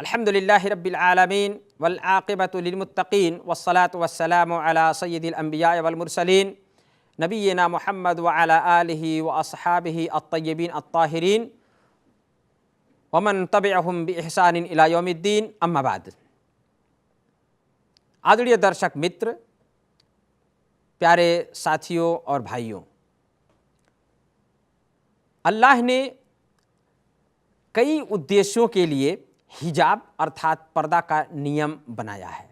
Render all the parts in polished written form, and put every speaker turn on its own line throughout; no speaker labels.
अल्हम्दुलिल्लाहि रब्बिल आलमीन वल आक़िबतु लिल मुत्तक़ीन वस्सलातु वस्सलामु अला सय्यिदिल अंबिया वल मुरसलीन नबिय्यिना मुहम्मद व अला आलिहि व अस्हाबिहि अत्तय्यिबीन अत्ताहिरीन व मन तबिअहुम बि इहसानिन इला यौमिद्दीन, अम्मा बाद। आदरणीय दर्शक मित्र, प्यारे साथियों और भाइयों, अल्लाह ने कई उद्देश्यों के लिए हिजाब अर्थात पर्दा का नियम बनाया है।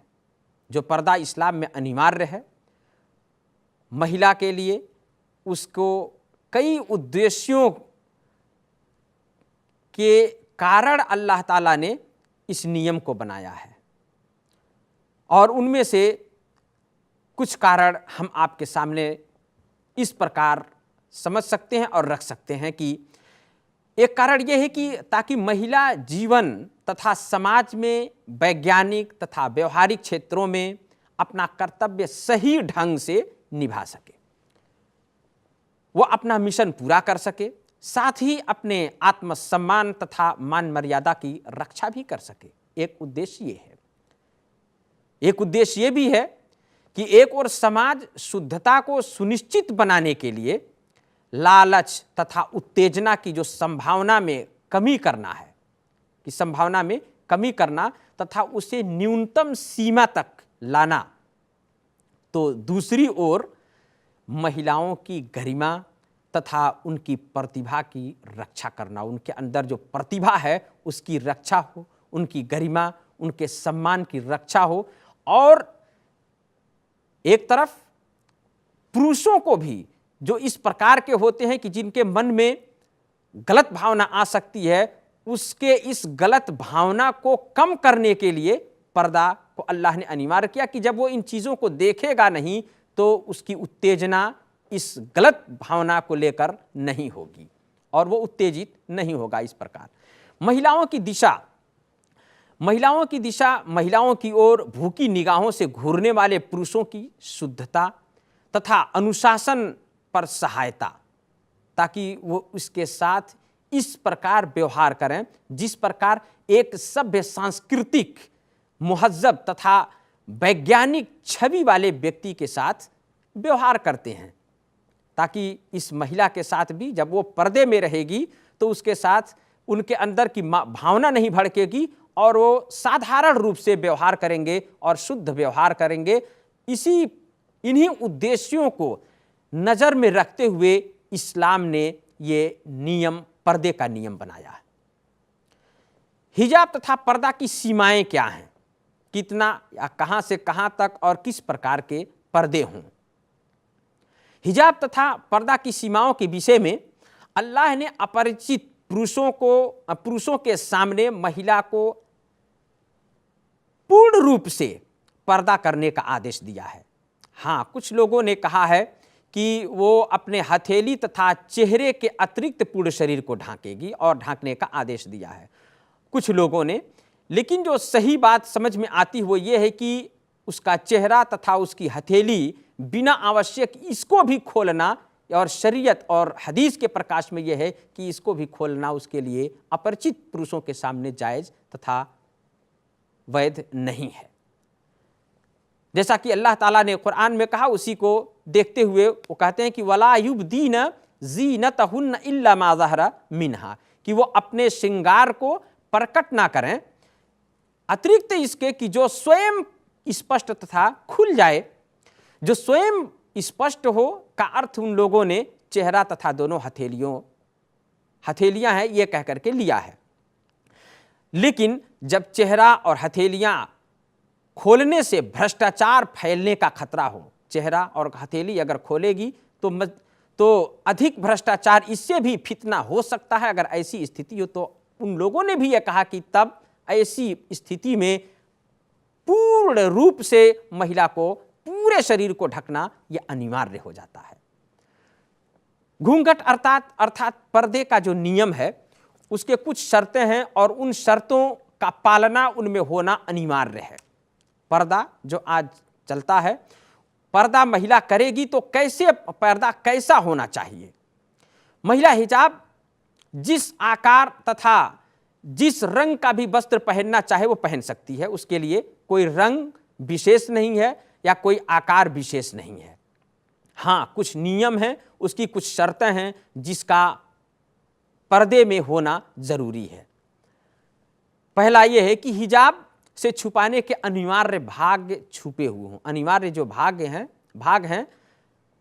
जो पर्दा इस्लाम में अनिवार्य है महिला के लिए, उसको कई उद्देश्यों के कारण अल्लाह ताला ने इस नियम को बनाया है और उनमें से कुछ कारण हम आपके सामने इस प्रकार समझ सकते हैं और रख सकते हैं कि एक कारण यह है कि ताकि महिला जीवन तथा समाज में वैज्ञानिक तथा व्यवहारिक क्षेत्रों में अपना कर्तव्य सही ढंग से निभा सके, वो अपना मिशन पूरा कर सके, साथ ही अपने आत्मसम्मान तथा मान मर्यादा की रक्षा भी कर सके। एक उद्देश्य ये है। एक उद्देश्य ये भी है कि एक और समाज शुद्धता को सुनिश्चित बनाने के लिए लालच तथा उत्तेजना की जो संभावना में कमी करना है, कि संभावना में कमी करना तथा उसे न्यूनतम सीमा तक लाना। तो दूसरी ओर महिलाओं की गरिमा तथा उनकी प्रतिभा की रक्षा करना, उनके अंदर जो प्रतिभा है उसकी रक्षा हो, उनकी गरिमा, उनके सम्मान की रक्षा हो। और एक तरफ पुरुषों को भी जो इस प्रकार के होते हैं कि जिनके मन में गलत भावना आ सकती है, उसके इस गलत भावना को कम करने के लिए पर्दा को अल्लाह ने अनिवार्य किया कि जब वो इन चीज़ों को देखेगा नहीं तो उसकी उत्तेजना इस गलत भावना को लेकर नहीं होगी और वो उत्तेजित नहीं होगा। इस प्रकार महिलाओं की दिशा महिलाओं की ओर भूखी निगाहों से घूरने वाले पुरुषों की शुद्धता तथा अनुशासन पर सहायता, ताकि वो उसके साथ इस प्रकार व्यवहार करें जिस प्रकार एक सभ्य, सांस्कृतिक, मुहज्जब तथा वैज्ञानिक छवि वाले व्यक्ति के साथ व्यवहार करते हैं, ताकि इस महिला के साथ भी जब वो पर्दे में रहेगी तो उसके साथ उनके अंदर की भावना नहीं भड़केगी और वो साधारण रूप से व्यवहार करेंगे और शुद्ध व्यवहार करेंगे। इन्हीं उद्देश्यों को नज़र में रखते हुए इस्लाम ने ये नियम, पर्दे का नियम बनाया है। हिजाब तथा पर्दा की सीमाएं क्या हैं, कितना या कहाँ से कहाँ तक और किस प्रकार के पर्दे हों। हिजाब तथा पर्दा की सीमाओं के विषय में अल्लाह ने अपरिचित पुरुषों के सामने महिला को पूर्ण रूप से पर्दा करने का आदेश दिया है। हाँ, कुछ लोगों ने कहा है कि वो अपने हथेली तथा चेहरे के अतिरिक्त पूर्ण शरीर को ढांकेगी और ढांकने का आदेश दिया है कुछ लोगों ने। लेकिन जो सही बात समझ में आती वो ये है कि उसका चेहरा तथा उसकी हथेली बिना आवश्यक इसको भी खोलना, और शरीयत और हदीस के प्रकाश में यह है कि इसको भी खोलना उसके लिए अपरिचित पुरुषों के सामने जायज़ तथा वैध नहीं है। जैसा कि अल्लाह ताला ने कुरान में कहा, उसी को देखते हुए वो कहते हैं कि वला युबदीन ज़ीनतहुन्न इल्ला मा ज़हरा मिन्हा, कि वो अपने श्रृंगार को प्रकट ना करें अतिरिक्त इसके कि जो स्वयं स्पष्ट तथा खुल जाए। जो स्वयं स्पष्ट हो का अर्थ उन लोगों ने चेहरा तथा दोनों हथेलियां हैं ये कह करके लिया है। लेकिन जब चेहरा और हथेलियां खोलने से भ्रष्टाचार फैलने का खतरा हो, चेहरा और हथेली अगर खोलेगी तो अधिक भ्रष्टाचार, इससे भी फितना हो सकता है। अगर ऐसी स्थिति हो तो उन लोगों ने भी यह कहा कि तब ऐसी स्थिति में पूर्ण रूप से महिला को पूरे शरीर को ढकना यह अनिवार्य हो जाता है। घूंघट अर्थात पर्दे का जो नियम है उसके कुछ शर्तें हैं और उन शर्तों का पालना उनमें होना अनिवार्य है। पर्दा जो आज चलता है, पर्दा महिला करेगी तो पर्दा कैसा होना चाहिए। महिला हिजाब जिस आकार तथा जिस रंग का भी वस्त्र पहनना चाहे वो पहन सकती है। उसके लिए कोई रंग विशेष नहीं है या कोई आकार विशेष नहीं है। हाँ, कुछ नियम हैं, उसकी कुछ शर्तें हैं जिसका पर्दे में होना जरूरी है। पहला यह है कि हिजाब से छुपाने के अनिवार्य भाग छुपे हुए हों। अनिवार्य जो भाग हैं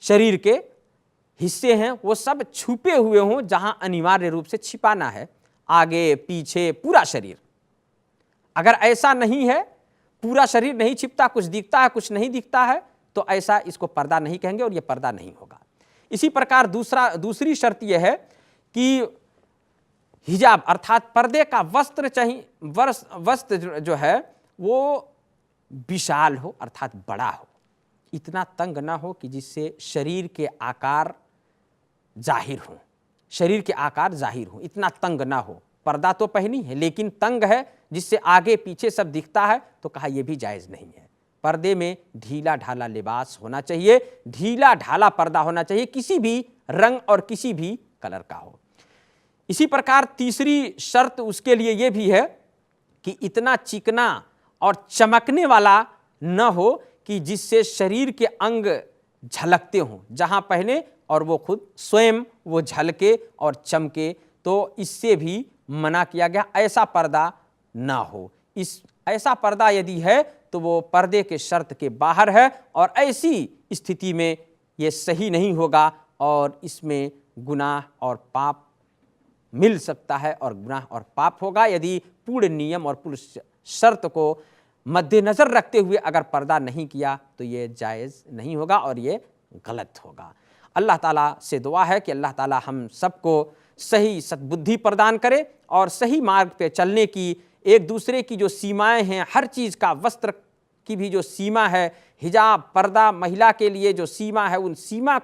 शरीर के हिस्से हैं वो सब छुपे हुए हों, जहां अनिवार्य रूप से छिपाना है, आगे पीछे पूरा शरीर। अगर ऐसा नहीं है, पूरा शरीर नहीं छिपता, कुछ दिखता है कुछ नहीं दिखता है, तो ऐसा इसको पर्दा नहीं कहेंगे और यह पर्दा नहीं होगा। इसी प्रकार दूसरी शर्त यह है कि हिजाब अर्थात पर्दे का वस्त्र वस्त्र जो है वो विशाल हो, अर्थात बड़ा हो, इतना तंग ना हो कि जिससे शरीर के आकार जाहिर हो, शरीर के आकार जाहिर हो, इतना तंग ना हो। पर्दा तो पहनी है लेकिन तंग है जिससे आगे पीछे सब दिखता है, तो कहा यह भी जायज़ नहीं है। पर्दे में ढीला ढाला लिबास होना चाहिए, ढीला ढाला पर्दा होना चाहिए, किसी भी रंग और किसी भी कलर का हो। इसी प्रकार तीसरी शर्त उसके लिए यह भी है कि इतना चिकना और चमकने वाला न हो कि जिससे शरीर के अंग झलकते हों, जहां पहने और वो खुद स्वयं वो झलके और चमके, तो इससे भी मना किया गया। ऐसा पर्दा ना हो। ऐसा पर्दा यदि है तो वो पर्दे के शर्त के बाहर है और ऐसी स्थिति में ये सही नहीं होगा और इसमें गुनाह और पाप मिल सकता है और गुनाह और पाप होगा। यदि पूर्ण नियम और पूर्ण शर्त को मद्देनजर रखते हुए अगर पर्दा नहीं किया तो ये जायज़ नहीं होगा और ये गलत होगा। अल्लाह ताला से दुआ है कि अल्लाह ताला हम सबको सही सद्बुद्धि प्रदान करे और सही मार्ग पे चलने की, एक दूसरे की जो सीमाएं हैं, हर चीज़ का, वस्त्र की भी जो सीमा है, हिजाब पर्दा महिला के लिए जो सीमा है, उन सीमा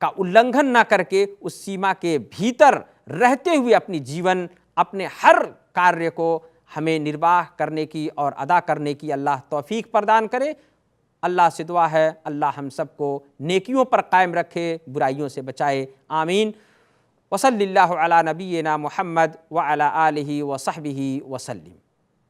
का उल्लंघन ना करके उस सीमा के भीतर रहते हुए अपनी जीवन, अपने हर कार्य को हमें निर्वाह करने की और अदा करने की अल्लाह तौफीक प्रदान करे। अल्लाह से दुआ है अल्लाह हम सबको नेकियों पर कायम रखे, बुराइयों से बचाए। आमीन। वसल्लल्लाहु अला नबीना मुहम्मद व अला आलिहि व सहबिहि वसल्लम।